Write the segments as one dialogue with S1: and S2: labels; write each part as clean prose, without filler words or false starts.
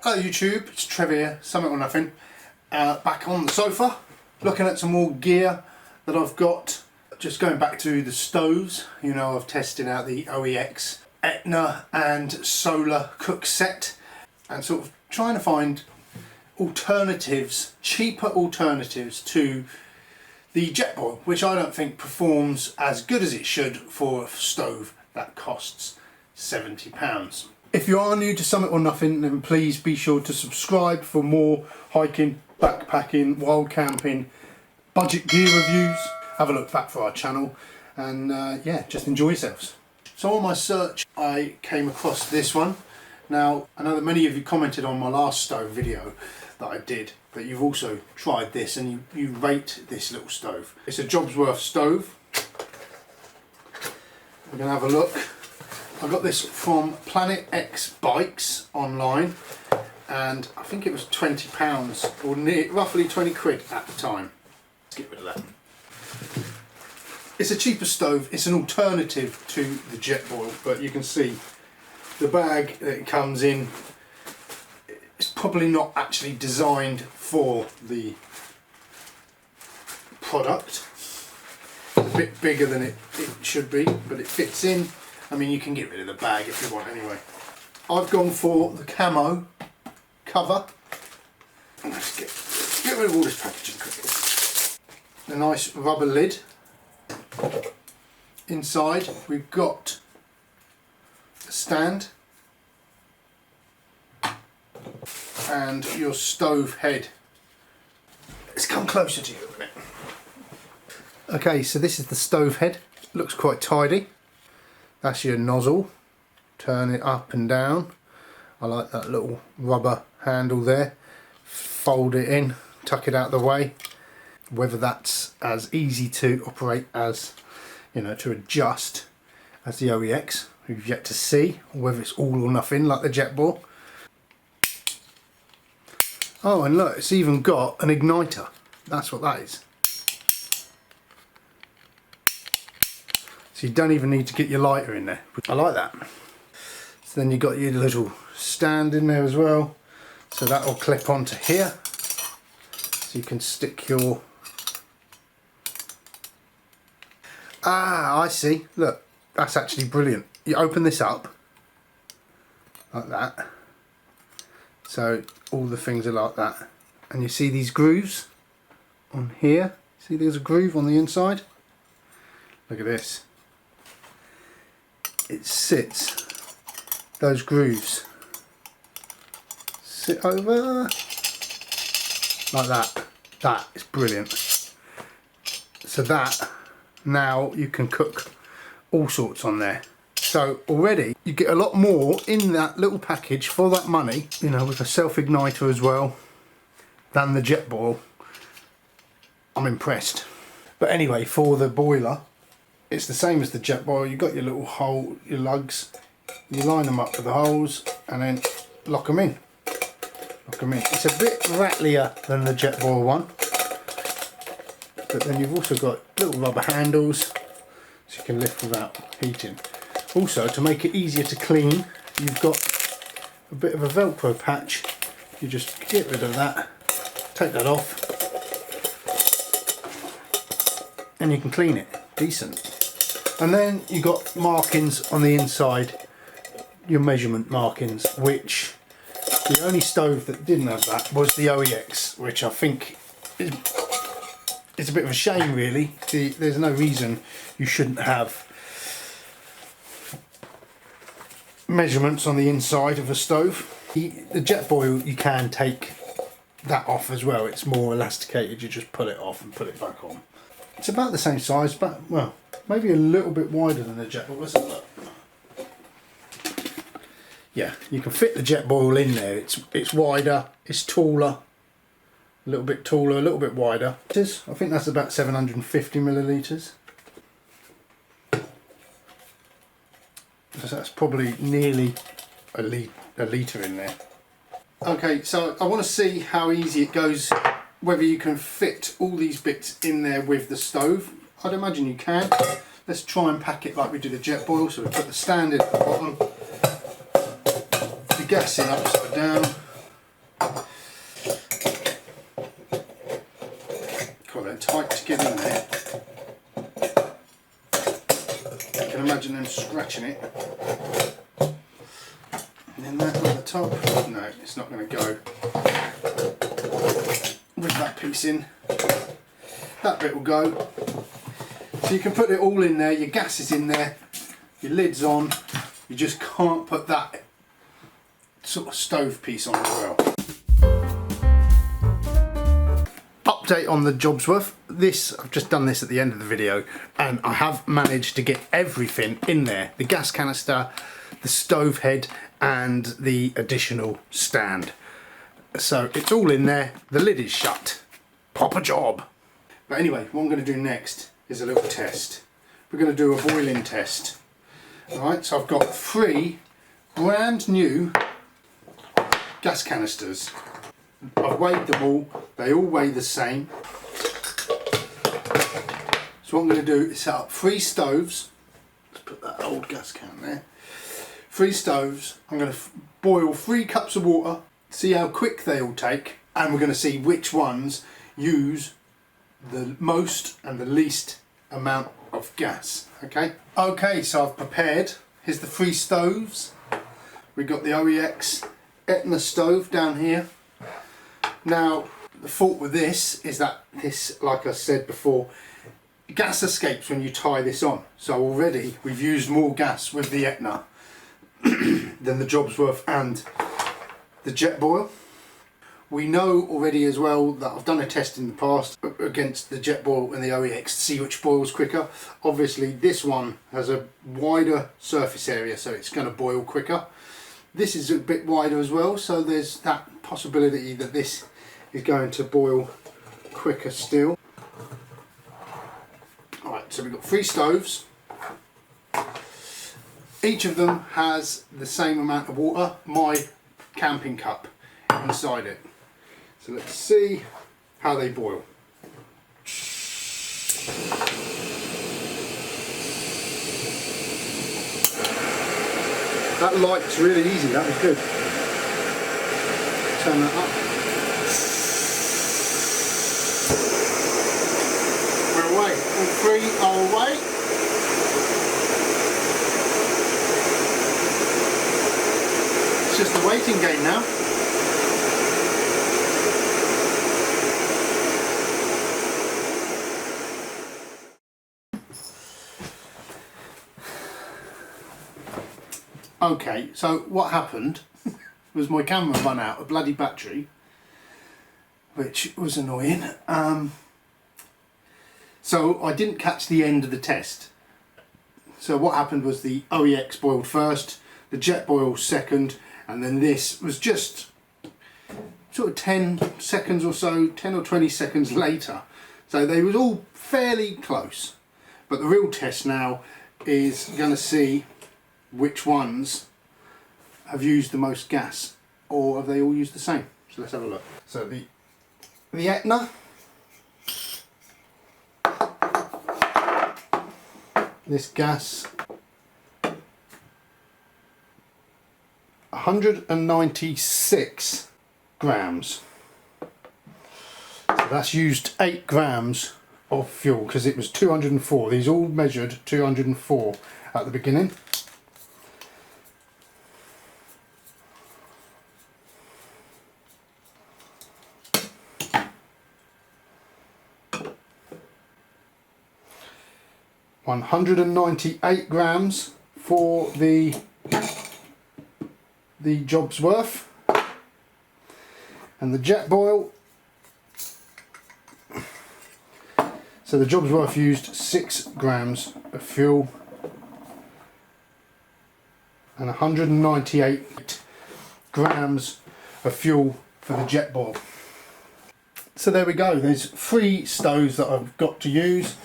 S1: Hello YouTube, it's Trev here, Something or Nothing, back on the sofa, looking at some more gear that I've got. Just going back to the stoves, you know, I've tested out the OEX Etna and solar cook set, and sort of trying to find alternatives, cheaper alternatives to the Jetboil, which I don't think performs as good as it should for a stove that costs £70. If you are new to Something or Nothing, then please be sure to subscribe for more hiking, backpacking, wild camping, budget gear reviews. Have a look back for our channel, and yeah, just enjoy yourselves. So on my search I came across this one. Now I know that many of you commented on my last stove video that I did, but you've also tried this and you rate this little stove. It's a Jobsworth stove. We're going to have a look. I got this from Planet X Bikes online, and I think it was £20 or roughly 20 quid at the time. Let's get rid of that. It's a cheaper stove, it's an alternative to the Jetboil, but you can see the bag that it comes in is probably not actually designed for the product. It's a bit bigger than it should be, but it fits in. I mean, you can get rid of the bag if you want anyway. I've gone for the camo cover. And let's get rid of all this packaging quickly. A nice rubber lid. Inside we've got a stand and your stove head. Let's come closer to you a minute. Okay, so this is the stove head. Looks quite tidy. That's your nozzle. Turn it up and down. I like that little rubber handle there. Fold it in, tuck it out of the way. Whether that's as easy to operate as, you know, to adjust as the OEX, we've yet to see, or whether it's all or nothing like the Jetboil. Oh, and look, it's even got an igniter. That's what that is. So you don't even need to get your lighter in there. I like that. So then you've got your little stand in there as well. So that will clip onto here. So you can stick your... Ah, I see. Look, that's actually brilliant. You open this up like that. So all the things are like that. And you see these grooves on here. See there's a groove on the inside? Look at this. It sits, those grooves sit over like that. That is brilliant. So that, now you can cook all sorts on there. So already you get a lot more in that little package for that money, you know, with a self-igniter as well, than the Jetboil. I'm impressed. But anyway, for the boiler, it's the same as the Jetboil. You've got your little hole, your lugs, you line them up with the holes and then lock them in. Lock them in. It's a bit rattlier than the Jetboil one, but then you've also got little rubber handles so you can lift without heating. Also, to make it easier to clean, you've got a bit of a Velcro patch. You just get rid of that, take that off, and you can clean it decent. And then you got markings on the inside, your measurement markings, which the only stove that didn't have that was the OEX, which I think is a bit of a shame really. There's no reason you shouldn't have measurements on the inside of a stove. The Jetboil, you can take that off as well. It's more elasticated, you just pull it off and put it back on. It's about the same size, but well, maybe a little bit wider than the Jetboil. Let's have a look. Yeah, you can fit the Jetboil in there. It's wider, it's taller, a little bit taller, a little bit wider. I think that's about 750 millilitres. So that's probably nearly a litre in there. Okay, so I want to see how easy it goes, whether you can fit all these bits in there with the stove. I'd imagine you can. Let's try and pack it like we do the Jetboil. So we put the stand in at the bottom, the gas in upside down, scratching it. And then that on the top, no, it's not going to go with that piece in. That bit will go. So you can put it all in there, your gas is in there, your lid's on, you just can't put that sort of stove piece on as well. Update on the Jobsworth. I've just done this at the end of the video and I have managed to get everything in there. The gas canister, the stove head and the additional stand. So it's all in there, the lid is shut. Proper job. But anyway, what I'm going to do next is a little test. We're going to do a boiling test. Alright, so I've got 3 brand new gas canisters. I've weighed them all, they all weigh the same. So what I'm going to do is set up 3 stoves. Let's put that old gas can there. 3 stoves. I'm going to boil 3 cups of water, see how quick they all take, and we're going to see which ones use the most and the least amount of gas. Okay, so I've prepared. Here's the 3 stoves. We've got the OEX Etna Stove down here. Now, the fault with this is that this, like I said before, gas escapes when you tie this on. So already we've used more gas with the Etna than the Jobsworth and the Jetboil. We know already as well that I've done a test in the past against the Jetboil and the OEX to see which boils quicker. Obviously this one has a wider surface area, so it's going to boil quicker. This is a bit wider as well, so there's that possibility that this is going to boil quicker still. Alright, so we've got 3 stoves. Each of them has the same amount of water, my camping cup inside it. So let's see how they boil. That light's really easy, that was good. Turn that up. We're away, all 3 are away. It's just a waiting game now. Okay, so what happened was my camera ran out of bloody battery, which was annoying. So I didn't catch the end of the test. So what happened was the OEX boiled first, the Jetboil second, and then this was just sort of 10 seconds or so, 10 or 20 seconds later. So they was all fairly close. But the real test now is going to see which ones have used the most gas, or have they all used the same. So let's have a look. So the Etna, this gas, 196 grams. So that's used 8 grams of fuel because it was 204. These all measured 204 at the beginning. $198 grams for the Jobsworth, and the Jetboil. So the Jobsworth used 6 grams of fuel and 198 grams of fuel for the Jetboil. So there we go, there's 3 stoves that I've got to use.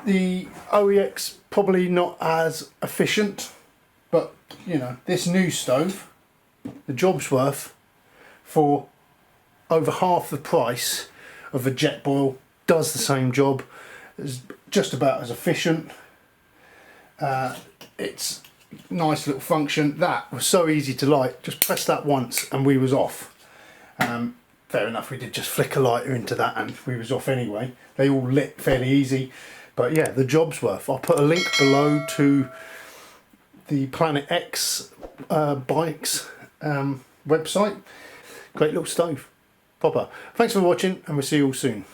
S1: The OEX probably not as efficient, but you know, this new stove, the Jobsworth, for over half the price of a Jetboil, does the same job, is just about as efficient. It's nice little function. That was so easy to light, just press that once and we was off. Fair enough, we did just flick a lighter into that and we was off anyway. They all lit fairly easy. But yeah, the Jobsworth. I'll put a link below to the Planet X bikes website. Great little stove. Proper. Thanks for watching, and we'll see you all soon.